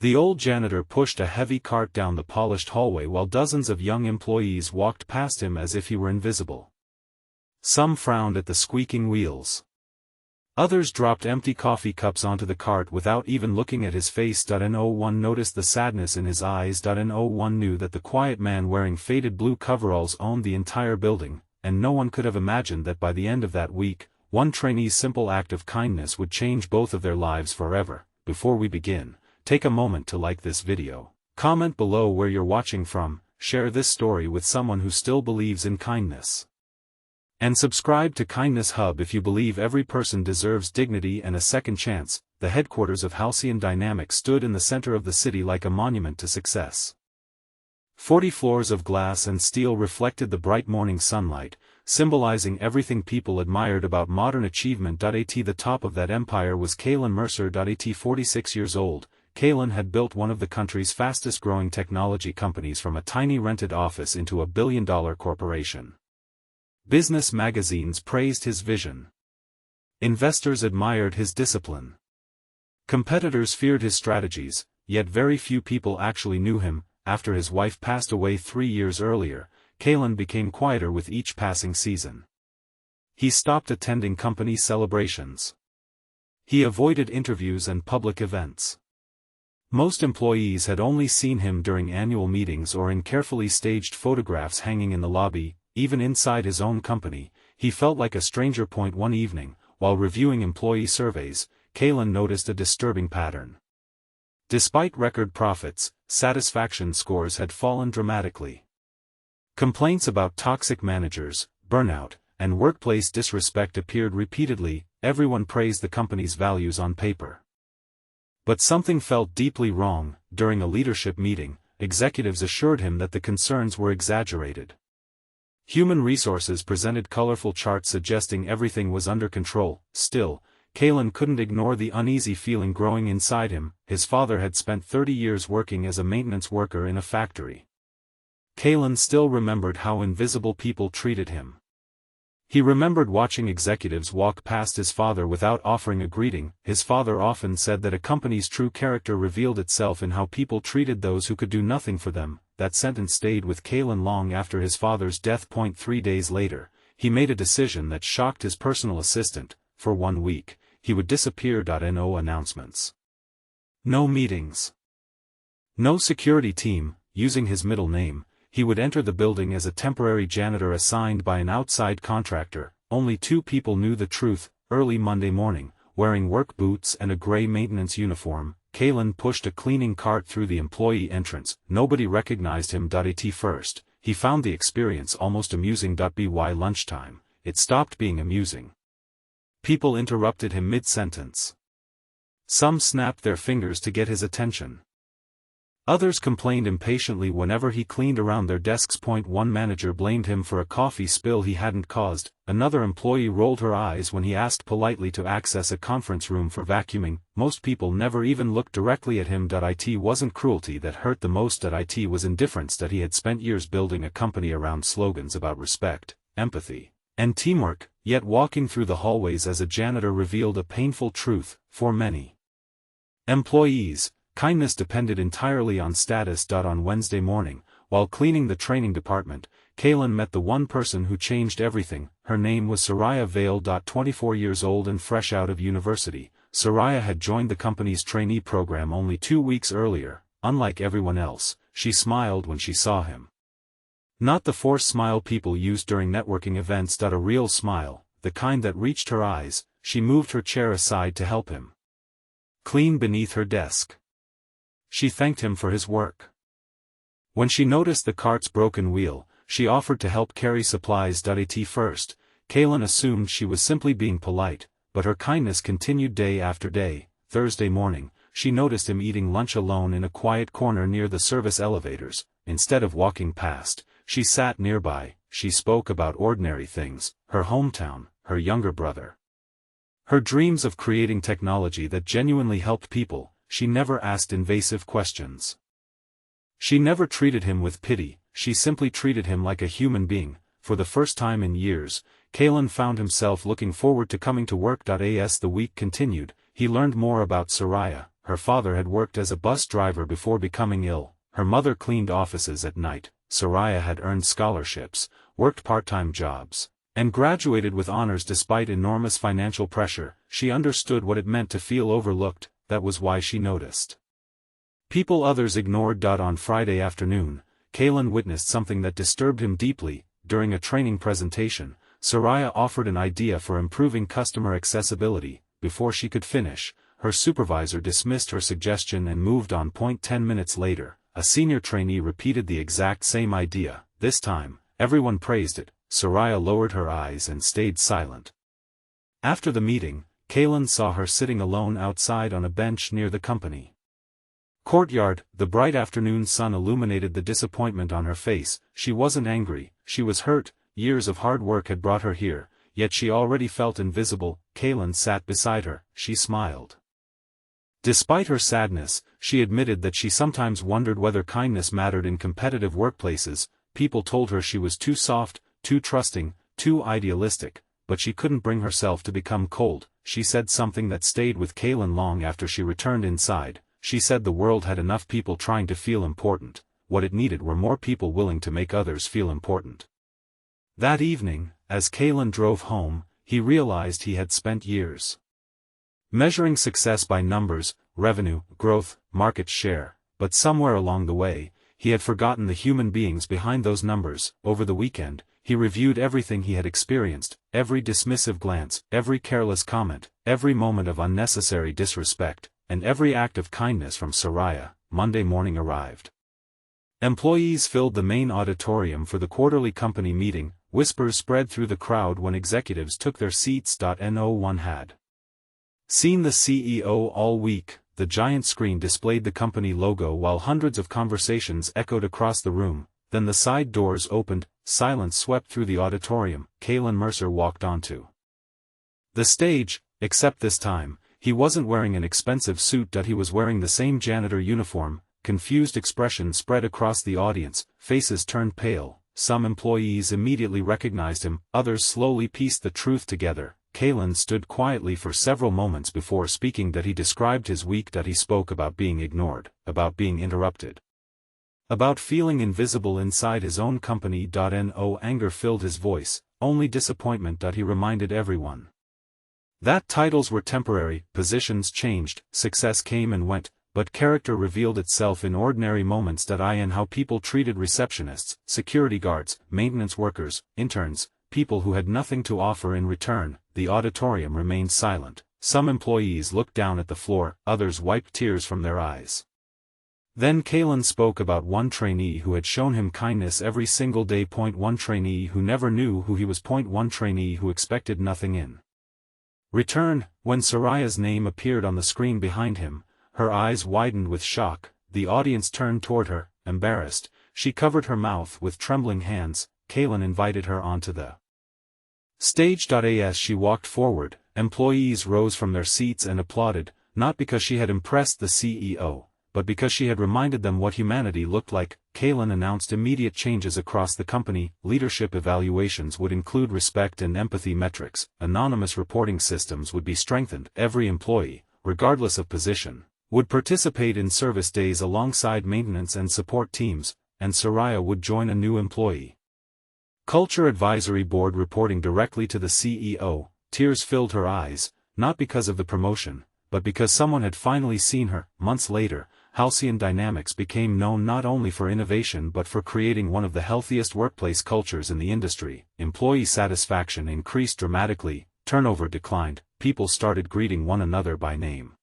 The old janitor pushed a heavy cart down the polished hallway while dozens of young employees walked past him as if he were invisible. Some frowned at the squeaking wheels. Others dropped empty coffee cups onto the cart without even looking at his face. No one noticed the sadness in his eyes. No one knew that the quiet man wearing faded blue coveralls owned the entire building, and no one could have imagined that by the end of that week, one trainee's simple act of kindness would change both of their lives forever. Before we begin, take a moment to like this video, comment below where you're watching from, share this story with someone who still believes in kindness, and subscribe to Kindness Hub if you believe every person deserves dignity and a second chance. The headquarters of Halcyon Dynamics stood in the center of the city like a monument to success. 40 floors of glass and steel reflected the bright morning sunlight, symbolizing everything people admired about modern achievement. At the top of that empire was Caelan Mercer. At 46 years old, Caelan had built one of the country's fastest-growing technology companies from a tiny rented office into a billion-dollar corporation. Business magazines praised his vision. Investors admired his discipline. Competitors feared his strategies, yet very few people actually knew him. After his wife passed away 3 years earlier, Caelan became quieter with each passing season. He stopped attending company celebrations. He avoided interviews and public events. Most employees had only seen him during annual meetings or in carefully staged photographs hanging in the lobby. Even inside his own company, he felt like a stranger. One evening, while reviewing employee surveys, Caelan noticed a disturbing pattern. Despite record profits, satisfaction scores had fallen dramatically. Complaints about toxic managers, burnout, and workplace disrespect appeared repeatedly. Everyone praised the company's values on paper. But something felt deeply wrong. During a leadership meeting, executives assured him that the concerns were exaggerated. Human Resources presented colorful charts suggesting everything was under control. Still, Caelan couldn't ignore the uneasy feeling growing inside him. His father had spent 30 years working as a maintenance worker in a factory. Caelan still remembered how invisible people treated him. He remembered watching executives walk past his father without offering a greeting. His father often said that a company's true character revealed itself in how people treated those who could do nothing for them. That sentence stayed with Caelan long after his father's death. 3 days later, he made a decision that shocked his personal assistant. For 1 week, he would disappear. No announcements. No meetings. No security team. Using his middle name, he would enter the building as a temporary janitor assigned by an outside contractor. Only 2 people knew the truth. Early Monday morning, wearing work boots and a gray maintenance uniform, Caelan pushed a cleaning cart through the employee entrance. Nobody recognized him. At first, he found the experience almost amusing. By lunchtime, it stopped being amusing. People interrupted him mid-sentence. Some snapped their fingers to get his attention. Others complained impatiently whenever he cleaned around their desks. One manager blamed him for a coffee spill he hadn't caused. Another employee rolled her eyes when he asked politely to access a conference room for vacuuming. Most people never even looked directly at him. It wasn't cruelty that hurt the most. It was indifference. He had spent years building a company around slogans about respect, empathy, and teamwork, yet walking through the hallways as a janitor revealed a painful truth. For many employees, kindness depended entirely on status. On Wednesday morning, while cleaning the training department, Caelan met the one person who changed everything. Her name was Soraya Vale. 24 years old and fresh out of university, Soraya had joined the company's trainee program only 2 weeks earlier. Unlike everyone else, she smiled when she saw him. Not the forced smile people used during networking events. A real smile, the kind that reached her eyes. She moved her chair aside to help him clean beneath her desk. She thanked him for his work. When she noticed the cart's broken wheel, she offered to help carry supplies. At first, Caelan assumed she was simply being polite, but her kindness continued day after day. Thursday morning, she noticed him eating lunch alone in a quiet corner near the service elevators. Instead of walking past, she sat nearby. She spoke about ordinary things, her hometown, her younger brother, her dreams of creating technology that genuinely helped people. She never asked invasive questions. She never treated him with pity, she simply treated him like a human being. For the first time in years, Caelan found himself looking forward to coming to work. As the week continued, he learned more about Soraya, her father had worked as a bus driver before becoming ill, her mother cleaned offices at night, Soraya had earned scholarships, worked part-time jobs, and graduated with honors despite enormous financial pressure. She understood what it meant to feel overlooked. That was why she noticed people others ignored. On Friday afternoon, Caelan witnessed something that disturbed him deeply. During a training presentation, Soraya offered an idea for improving customer accessibility. Before she could finish, her supervisor dismissed her suggestion and moved on. 10 minutes later, a senior trainee repeated the exact same idea. This time, everyone praised it. Soraya lowered her eyes and stayed silent. After the meeting, Caelan saw her sitting alone outside on a bench near the company courtyard. The bright afternoon sun illuminated the disappointment on her face. She wasn't angry, she was hurt. Years of hard work had brought her here, yet she already felt invisible. Caelan sat beside her. She smiled. Despite her sadness, she admitted that she sometimes wondered whether kindness mattered in competitive workplaces. People told her she was too soft, too trusting, too idealistic, but she couldn't bring herself to become cold. She said something that stayed with Caelan long after she returned inside. She said the world had enough people trying to feel important. What it needed were more people willing to make others feel important. That evening, as Caelan drove home, he realized he had spent years measuring success by numbers, revenue, growth, market share, but somewhere along the way, he had forgotten the human beings behind those numbers. Over the weekend, he reviewed everything he had experienced, every dismissive glance, every careless comment, every moment of unnecessary disrespect, and every act of kindness from Soraya. Monday morning arrived. Employees filled the main auditorium for the quarterly company meeting. Whispers spread through the crowd when executives took their seats. No one had seen the CEO all week. The giant screen displayed the company logo while hundreds of conversations echoed across the room. Then the side doors opened, silence swept through the auditorium. Caelan Mercer walked onto the stage, except this time, he wasn't wearing an expensive suit. He was wearing the same janitor uniform. Confused expression spread across the audience, faces turned pale. Some employees immediately recognized him, others slowly pieced the truth together. Caelan stood quietly for several moments before speaking. He described his week. He spoke about being ignored, about being interrupted, about feeling invisible inside his own company. No anger filled his voice, only disappointment. He reminded everyone that titles were temporary, positions changed, success came and went, but character revealed itself in ordinary moments. In how people treated receptionists, security guards, maintenance workers, interns, people who had nothing to offer in return. The auditorium remained silent. Some employees looked down at the floor, others wiped tears from their eyes. Then Caelan spoke about one trainee who had shown him kindness every single day. One trainee who never knew who he was. One trainee who expected nothing in return. When Soraya's name appeared on the screen behind him, her eyes widened with shock. The audience turned toward her, embarrassed. She covered her mouth with trembling hands. Caelan invited her onto the stage. As she walked forward, employees rose from their seats and applauded, not because she had impressed the CEO, but because she had reminded them what humanity looked like. Caelan announced immediate changes across the company. Leadership evaluations would include respect and empathy metrics. Anonymous reporting systems would be strengthened. Every employee, regardless of position, would participate in service days alongside maintenance and support teams, and Soraya would join a new employee culture advisory board reporting directly to the CEO. Tears filled her eyes, not because of the promotion, but because someone had finally seen her. Months later, Halcyon Dynamics became known not only for innovation but for creating one of the healthiest workplace cultures in the industry. Employee satisfaction increased dramatically, turnover declined, people started greeting one another by name.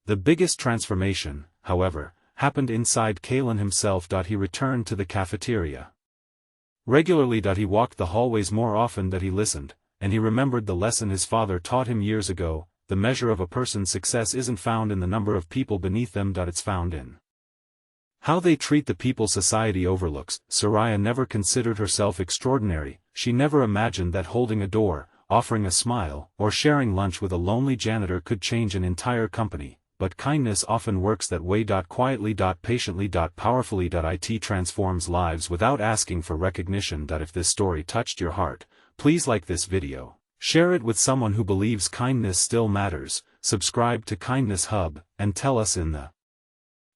The biggest transformation, however, happened inside Caelan himself. He returned to the cafeteria regularly. He walked the hallways more often. He listened, and he remembered the lesson his father taught him years ago. The measure of a person's success isn't found in the number of people beneath them. It's found in how they treat the people society overlooks. Soraya never considered herself extraordinary. She never imagined that holding a door, offering a smile, or sharing lunch with a lonely janitor could change an entire company. But kindness often works that way. Quietly, patiently, powerfully. It transforms lives without asking for recognition. If this story touched your heart, please like this video, share it with someone who believes kindness still matters, subscribe to Kindness Hub, and tell us in the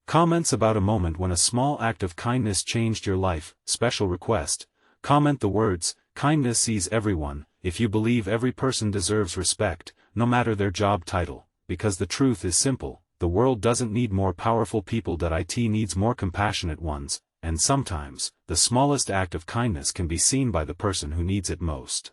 comments about a moment when a small act of kindness changed your life. Special request: comment the words, "Kindness sees everyone," if you believe every person deserves respect, no matter their job title, because the truth is simple, the world doesn't need more powerful people, it needs more compassionate ones, and sometimes, the smallest act of kindness can be seen by the person who needs it most.